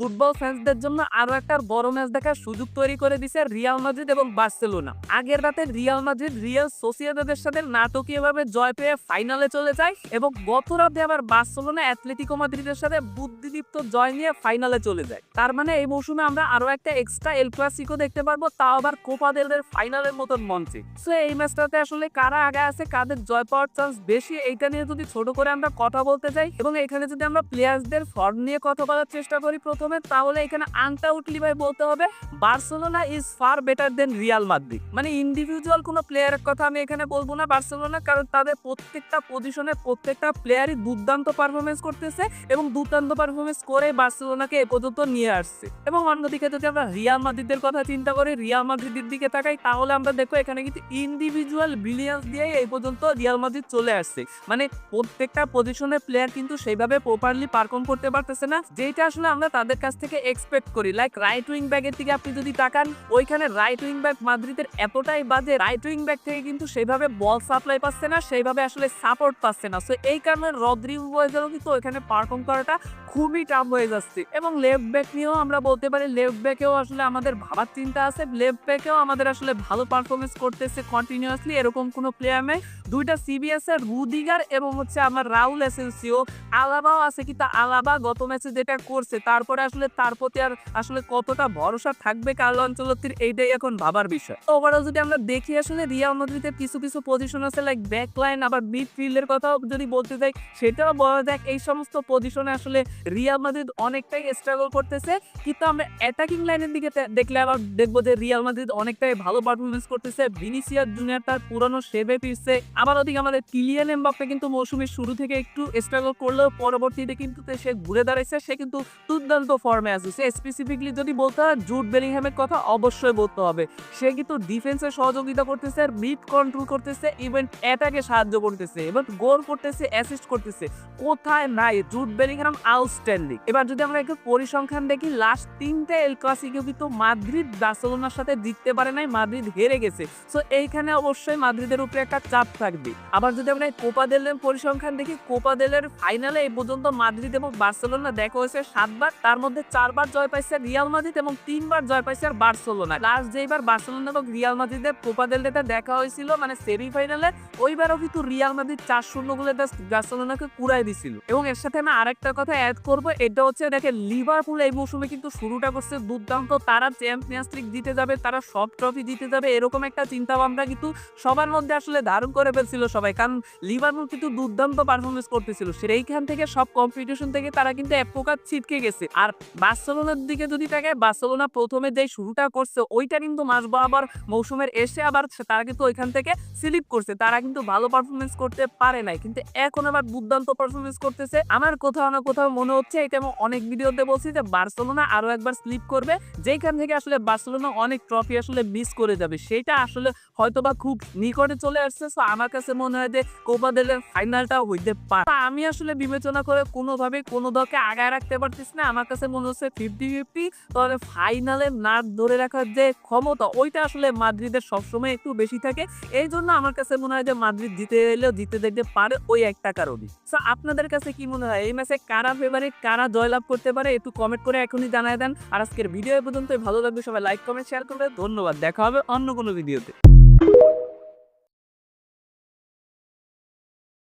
Football ফ্যান্সদের জন্য আরো একটা বড় ম্যাচ দেখার সুযোগ তৈরি করে দিছে রিয়াল মাদ্রিদ এবং বার্সেলোনা। আগের রাতে রিয়াল মাদ্রিদ রিয়াল সোসিয়েদাদের সাথে নাটকীয়ভাবে জয় পেয়ে ফাইনালে চলে যায় এবং গত রাতে আবার বার্সেলোনা অ্যাটলেটিকো মাদ্রিদের সাথে বুদ্ধিদীপ্ত জয় নিয়ে ফাইনালে চলে যায়। তার মানে এই মৌসুমে আমরা আরো একটা এক্সট্রা এল ক্লাসিকো দেখতে পারবো, তাও আবার কোপা দেল রের ফাইনালের মতন মঞ্চে। সো এই ম্যাচটাতে আসলে কারা আগে আছে, কাদের জয় পাওয়ার চান্স বেশি, এইটা নিয়ে যদি ছোট করে আমরা কথা বলতে যাই এবং এখানে যদি আমরা প্লেয়ার্সদের ফর্ম নিয়ে কথা বলার চেষ্টা করি প্রথমে, তাহলে এখানে আনডাউটলি ভাই বলতে হবে Barcelona is far better then Real Madrid. মানে ইন্ডিভিজুয়াল কোনো প্লেয়ারের কথা আমি এখানে বলবো না বার্সেলোনা, কারণ তাদের প্রত্যেকটা পজিশনে প্রত্যেকটা প্লেয়ারই দুর্দান্ত পারফরমেন্স করতেছে এবং দুর্দান্ত পারফরমেন্স করে বার্সেলোনাকে এ পর্যন্ত নিয়ে আসছে। এবং অন্যদিকে যদি আমরা রিয়াল মাদ্রিদের কথা চিন্তা করি, রিয়াল মাদ্রিদের দিকে তাকাই, তাহলে আমরা দেখো এখানে কিন্তু ইন্ডিভিজুয়াল ব্রিলিয়ান্স দিয়ে এই পর্যন্ত রিয়াল মাদ্রিদ চলে আসছে। মানে প্রত্যেকটা পজিশনের প্লেয়ার কিন্তু সেইভাবে প্রপারলি পারফর্ম করতে পারতেছে না, যেটা আসলে আমরা তাদের কাছ থেকে এক্সপেক্ট করি। লাইক রাইট উইং ব্যাকের দিকে আপনি যদি তাকান, ওইখানে রাইট উইং ব্যাক মাদ্রিদের এতটাই বাজে, রাইট উইং ব্যাক থেকে কিন্তু সেইভাবে বল সাপ্লাই পাচ্ছে না, সেইভাবে আসলে সাপোর্ট পাচ্ছে না। সো এই কারণে রদ্রিগোয়েজেরও কিন্তু ওইখানে পারফর্ম করাটা খুবই টাফ হয়ে যাচ্ছে। এবং লেফট ব্যাক নিয়েও আমরা বলতে পারি লেফট ব্যাকেও আসলে আমাদের ভাবার চিন্তা আছে, লেফট ব্যাকেও আমাদের আসলে ভালো পারফরমেন্স করতেছে কন্টিনিউয়াসলি, এরকম কোনো প্লেয়ার নেই। দুইটা সিবিএস এর রুদিগার এবং হচ্ছে আমার রাউল এসেন্সিও, আলাবাও আছে, কিন্তু আলাবা গত ম্যাচে যেটা করছে তারপরে আসলে তার প্রতি আর আসলে কতটা ভরসা থাকবে কার্লো আনচেলত্তির, এইটাই এখন ভাবার বিষয়। ওভারঅল যদি আমরা দেখি আসলে রিয়াল মাদ্রিদের কিছু কিছু পজিশন আছে লাইক ব্যাক লাইন, আবার মিডফিল্ডের কথাও যদি বলতে যাই সেটাও বলা যাক, এই সমস্ত পজিশনে আসলে রিয়াল মাদ্রিদ অনেকটাই স্ট্রাগল করতেছে। কিন্তু আমরা অ্যাটাকিং লাইনের দিকে দেখলে আবার দেখবো যে রিয়াল মাদ্রিদ অনেকটাই ভালো পারফরমেন্স করতেছে। ভিনিসিয়াস জুনিয়র তার পুরানো শেপে ফিরছে। আবার ওদিকে আমাদের কিলিয়ান এমবাপ্পে কিন্তু মৌসুমের শুরু থেকে একটু স্ট্রাগল করলেও পরবর্তীতে কিন্তু সে ঘুরে দাঁড়াইছে, সে কিন্তু দুর্দান্ত ফর্মে আছে। স্পেসিফিকলি যদি বলতে হয় জুড বেলিংহ্যামের কথা অবশ্যই বলতে হবে, সে কিন্তু ডিফেন্সে সহযোগিতা করতেছে, আর মিড কন্ট্রোল করতেছে, ইভেন অ্যাটাকে সাহায্য করতেছে, এবার গোল করতেছে, অ্যাসিস্ট করতেছে, কোথায় নাই জুড বেলিংহ্যাম আউটস্ট্যান্ডিং। এবার যদি আমরা একটু পরিসংখ্যান দেখি, লাস্ট তিনটে এল ক্লাসিকো কিন্তু মাদ্রিদ বার্সেলোনার সাথে জিততে পারে নাই, মাদ্রিদ হেরে গেছে। সো এইখানে অবশ্যই মাদ্রিদের উপরে একটা চাপ থাকবে। আবার যদি আমরা কোপা দেল রের পরিসংখ্যান দেখি, কোপা দেল রের ফাইনালে এই পর্যন্ত মাদ্রিদ এবং বার্সেলোনা দেখা হয়েছে 7 বার, তার মধ্যে 4 বার জয় পাইছে রিয়াল মাদ্রিদ এবং 3 বার জয় পাইছে আর বার্সেলোনা। লাস্ট যেইবার বার্সেলোনা এবং রিয়াল মাদ্রিদের কোপা দেল রেতে দেখা হয়েছিল মানে সেমিফাইনালে, ওইবারও কিন্তু রিয়াল মাদ্রিদ 4-0 গোলে বার্সেলোনাকে কুড়াই দিছিল। এবং এর সাথে আমি আরেকটা কথা অ্যাড করব, এটা হচ্ছে দেখেন লিভারপুল এই মৌসুমে কিন্তু শুরুটা করছে দুর্দান্ত, তারা চ্যাম্পিয়ন্স লিগ জিতে যাবে, তারা সব ট্রফি জিতে যাবে, এরকম একটা চিন্তা ভাবনা কিন্তু সবার মধ্যে আসলে ধারণ করে ফেলছিল সবাই, কারণ লিভারপুল কিন্তু দুর্দান্ত পারফরমেন্স করতেছিল। সেইখান থেকে সব কম্পিটিশন থেকে তারা কিন্তু এক প্রকার ছিটকে গেছে। আর বার্সেলোনার দিকে যদি তাকায়, বার্সেলোনা প্রথমে যে শুরুটা করছে ওইটা কিন্তু মাস বরাবর মৌসুমের এসে আবার তারা কিন্তু ওইখান থেকে স্লিপ করছে, তারা কিন্তু ভালো পারফরমেন্স করতে পারে নাই, কিন্তু এখন আবার দুর্দান্ত পারফরমেন্স করতেছে। আমার কোথাও না কোথাও মনে হচ্ছে, এটা আমি অনেক ভিডিওতে বলছি যে বার্সেলোনা আরো একবার স্লিপ করবে, যেখান থেকে আসলে বার্সেলোনা অনেক ট্রফি আসলে মিস করে যাবে, সেটা আসলে হয়তোবা খুব নিকটে চলে আসছে। সো আমার কাছে মনে হয় যে কোপা দেল রের ফাইনালটা হইতে পারে। আমি আসলে বিবেচনা করে কোনোভাবে কোনো দলকে আগায় রাখতে পারতেছি না, আমার কাছে মনে হচ্ছে 50-50। তবে ফাইনালে নাট ধরে রাখার যে ক্ষমতা ওইটা আসলে মাদ্রিদের সবসময় একটু বেশি থাকে, এই জন্য আমার কাছে মনে হয় যে মাদ্রিদ জিতে এলেও জিতে দেখতে পারে ওই একটা কারণে। সো আপনাদের কাছে কি মনে হয়, এই ম্যাচে কারা ফেভারিট, কারা জয়লাভ করতে পারে, একটু কমেন্ট করে এখনই জানায় দেন। আর আজকের ভিডিও পর্যন্ত ভালো লাগবে, সবাই লাইক কমেন্ট শেয়ার করবে। ধন্যবাদ, দেখা হবে অন্য কোনো ভিডিওতে।